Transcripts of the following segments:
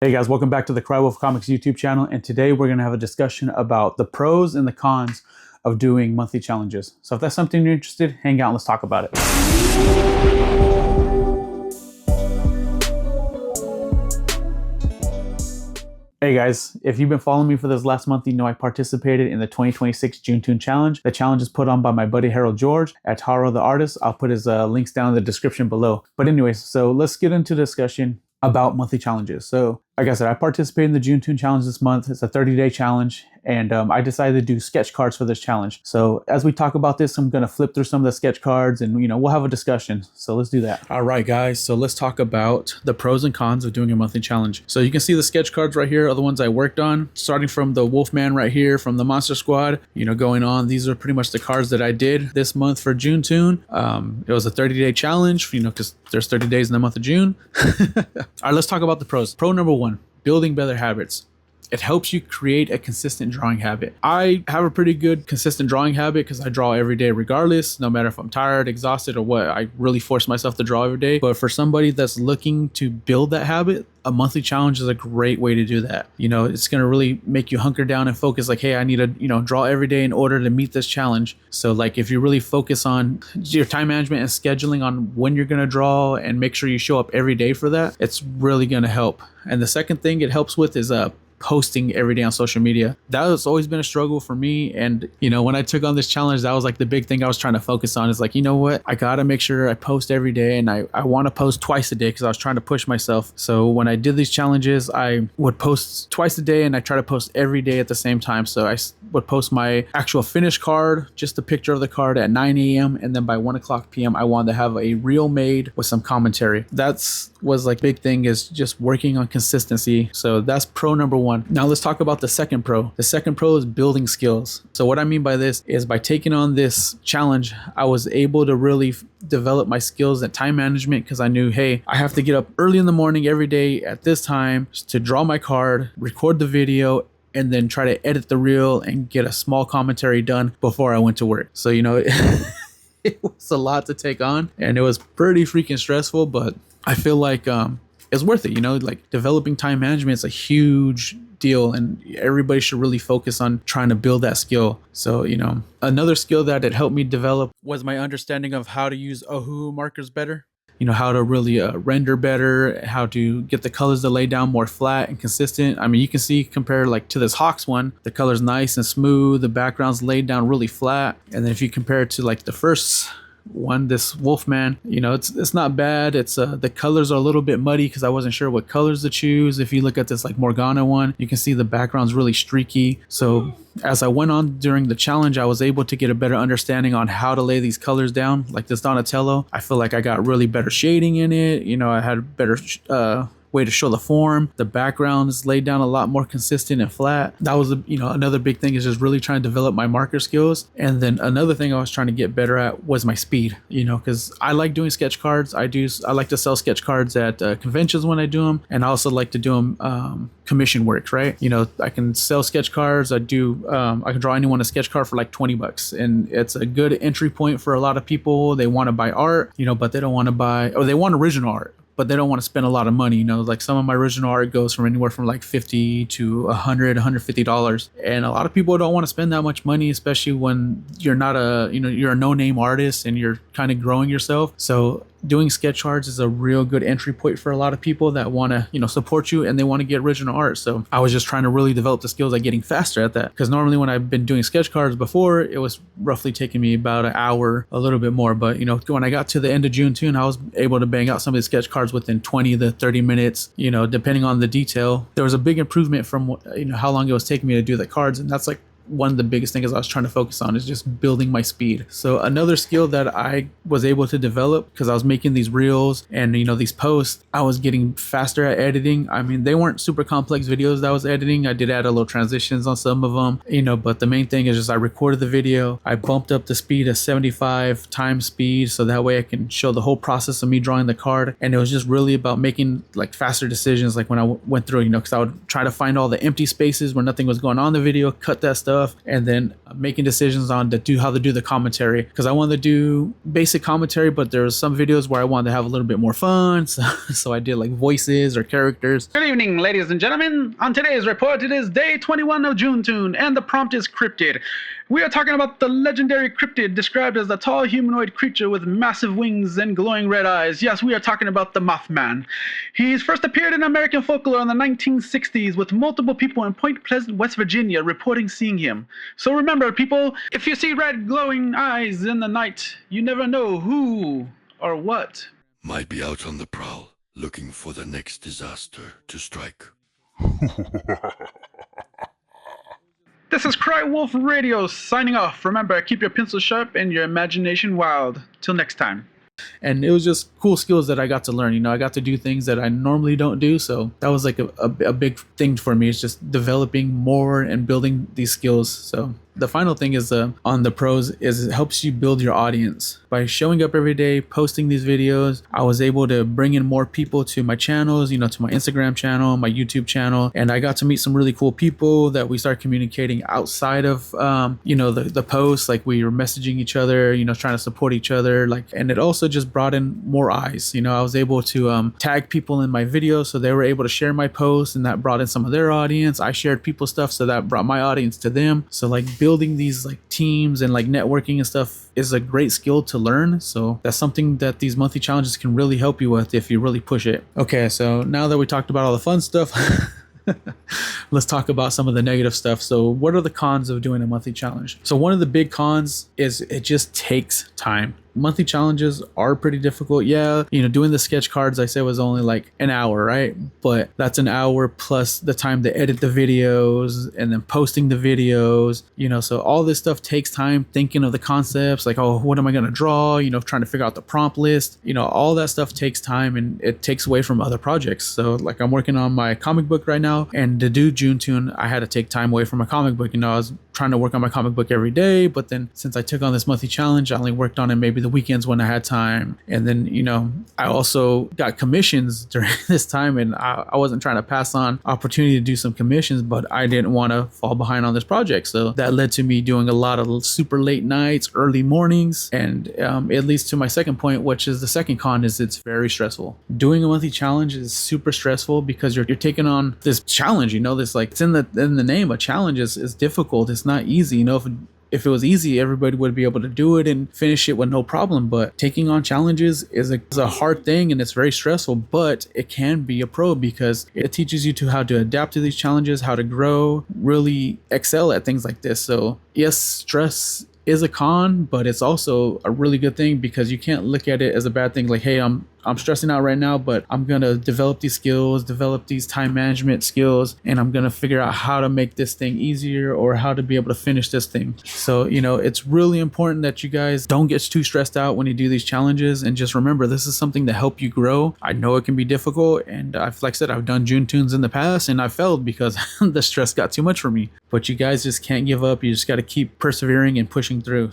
Hey guys, welcome back to the Crywolf Comics YouTube channel, and today we're going to have a discussion about the pros and the cons of doing monthly challenges. So if that's something you're interested, hang out and let's talk about it. Hey guys, if you've been following me for this last month, you know I participated in the 2026 June Toon challenge. The challenge is put on by my buddy Harold George at Taro the Artist. I'll put his links down in the description below. But anyways, so let's get into the discussion about monthly challenges. So like I said, I participated in the June Toon challenge this month. It's a 30-day challenge, and I decided to do sketch cards for this challenge. So as we talk about this, I'm going to flip through some of the sketch cards and, we'll have a discussion. So let's do that. All right, guys. So let's talk about the pros and cons of doing a monthly challenge. So you can see the sketch cards right here are the ones I worked on, starting from the Wolfman right here from the Monster Squad, going on. These are pretty much the cards that I did this month for June Toon. It was a 30-day challenge, because there's 30 days in the month of June. All right, let's talk about the pros. Pro number one, building better habits. It helps you create a consistent drawing habit. I have a pretty good consistent drawing habit because I draw every day regardless, no matter if I'm tired, exhausted, or what. I really force myself to draw every day. But for somebody that's looking to build that habit, a monthly challenge is a great way to do that. It's going to really make you hunker down and focus like, hey, I need to, draw every day in order to meet this challenge. So like if you really focus on your time management and scheduling on when you're going to draw and make sure you show up every day for that, it's really going to help. And the second thing it helps with is posting every day on social media. That has always been a struggle for me. And, when I took on this challenge, that was like the big thing I was trying to focus on is like, you know what? I got to make sure I post every day, and I want to post twice a day because I was trying to push myself. So when I did these challenges, I would post twice a day and I try to post every day at the same time. So I would post my actual finished card, just a picture of the card at 9 a.m. And then by 1 o'clock p.m., I wanted to have a reel made with some commentary. That's was like big thing is just working on consistency. So that's pro number one. Now let's talk about the second pro. The second pro is building skills. So what I mean by this is by taking on this challenge, I was able to really develop my skills at time management because I knew, hey, I have to get up early in the morning every day at this time to draw my card, record the video, and then try to edit the reel and get a small commentary done before I went to work. So, it was a lot to take on and it was pretty freaking stressful, but I feel like it's worth it. Like developing time management is a huge deal and everybody should really focus on trying to build that skill. So, another skill that it helped me develop was my understanding of how to use Ohu markers better. How to really render better, how to get the colors to lay down more flat and consistent. I mean, you can see compared like to this Hawks one, the color's nice and smooth, the background's laid down really flat. And then if you compare it to like the first one, this Wolfman, it's not bad. It's the colors are a little bit muddy because I wasn't sure what colors to choose. If you look at this like Morgana one, you can see the background's really streaky. So as I went on during the challenge, I was able to get a better understanding on how to lay these colors down. Like this Donatello, I feel like I got really better shading in it. I had better way to show the form. The background is laid down a lot more consistent and flat. That was another big thing is just really trying to develop my marker skills. And then another thing I was trying to get better at was my speed, because I like doing sketch cards. I like to sell sketch cards at conventions when I do them, and I also like to do them commission works, right? I can sell sketch cards. I can draw anyone a sketch card for like $20, and it's a good entry point for a lot of people. They want to buy art, but they don't want to buy, or they want original art, but they don't want to spend a lot of money. Like some of my original art goes from anywhere from like $50 to $100, $150. And a lot of people don't want to spend that much money, especially when you're not you're a no-name artist and you're kind of growing yourself. So doing sketch cards is a real good entry point for a lot of people that want to, support you and they want to get original art. So I was just trying to really develop the skills at getting faster at that. Because normally when I've been doing sketch cards before, it was roughly taking me about an hour, a little bit more. But, when I got to the end of June Toon, I was able to bang out some of the sketch cards within 20 to 30 minutes, depending on the detail. There was a big improvement from, how long it was taking me to do the cards. And that's like one of the biggest things I was trying to focus on is just building my speed. So another skill that I was able to develop because I was making these reels and these posts, I was getting faster at editing. I mean, they weren't super complex videos that I was editing. I did add a little transitions on some of them, but the main thing is just I recorded the video. I bumped up the speed to 75 times speed so that way I can show the whole process of me drawing the card. And it was just really about making like faster decisions, like when I went through, because I would try to find all the empty spaces where nothing was going on in the video, cut that stuff stuff, and then making decisions on how to do the commentary, because I wanted to do basic commentary, but there was some videos where I wanted to have a little bit more fun, so I did like voices or characters. Good evening, ladies and gentlemen. On today's report, it is day 21 of June Toon, and the prompt is cryptid. We are talking about the legendary cryptid, described as a tall humanoid creature with massive wings and glowing red eyes. Yes, we are talking about the Mothman. He's first appeared in American folklore in the 1960s, with multiple people in Point Pleasant, West Virginia reporting seeing him. So remember, people, if you see red glowing eyes in the night, you never know who or what might be out on the prowl, looking for the next disaster to strike. This is Cry Wolf Radio signing off. Remember, keep your pencil sharp and your imagination wild. Till next time. And it was just cool skills that I got to learn. You know, I got to do things that I normally don't do. So that was like a big thing for me. It's just developing more and building these skills. So the final thing is on the pros is it helps you build your audience. By showing up every day, posting these videos, I was able to bring in more people to my channels, you know, to my Instagram channel, my YouTube channel. And I got to meet some really cool people that we started communicating outside of, you know, the posts. Like we were messaging each other, you know, trying to support each other. Like, and it also just brought in more eyes. You know, I was able to tag people in my videos, so they were able to share my posts, and that brought in some of their audience. I shared people's stuff, so that brought my audience to them. So like building these like teams and like networking and stuff is a great skill to learn. So that's something that these monthly challenges can really help you with if you really push it. Okay, so now that we talked about all the fun stuff, let's talk about some of the negative stuff. So what are the cons of doing a monthly challenge? So one of the big cons is it just takes time. Monthly challenges are pretty difficult. Yeah, you know, doing the sketch cards I said was only like an hour, right? But that's an hour plus the time to edit the videos and then posting the videos, you know, so all this stuff takes time, thinking of the concepts, like, oh, what am I going to draw? You know, trying to figure out the prompt list, you know, all that stuff takes time and it takes away from other projects. So like I'm working on my comic book right now, and to do June Toon, I had to take time away from my comic book. You know, I was trying to work on my comic book every day, but then since I took on this monthly challenge, I only worked on it maybe the weekends when I had time. And then, you know, I also got commissions during this time, and I wasn't trying to pass on opportunity to do some commissions, but I didn't want to fall behind on this project. So that led to me doing a lot of super late nights, early mornings. And it leads to my second point, which is the second con, is it's very stressful. Doing a monthly challenge is super stressful because you're taking on this challenge, you know, this like it's in the name, a challenge is difficult. It's not easy. You know, if it was easy, everybody would be able to do it and finish it with no problem. But taking on challenges is a hard thing, and it's very stressful, but it can be a pro because it teaches you to how to adapt to these challenges, how to grow, really excel at things like this. So yes, stress is a con, but it's also a really good thing because you can't look at it as a bad thing. Like, hey, I'm stressing out right now, but I'm going to develop these skills, develop these time management skills, and I'm going to figure out how to make this thing easier or how to be able to finish this thing. So, you know, it's really important that you guys don't get too stressed out when you do these challenges, and just remember, this is something to help you grow. I know it can be difficult, and like I said, I've done June Toons in the past and I failed because the stress got too much for me. But you guys just can't give up. You just got to keep persevering and pushing through.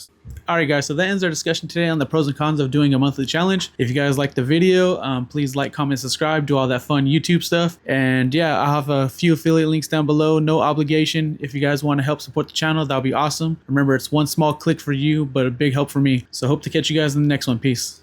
All right, guys, so that ends our discussion today on the pros and cons of doing a monthly challenge. If you guys liked the video, please like, comment, subscribe, do all that fun YouTube stuff. And yeah, I'll have a few affiliate links down below, no obligation. If you guys want to help support the channel, that'll be awesome. Remember, it's one small click for you, but a big help for me. So hope to catch you guys in the next one. Peace.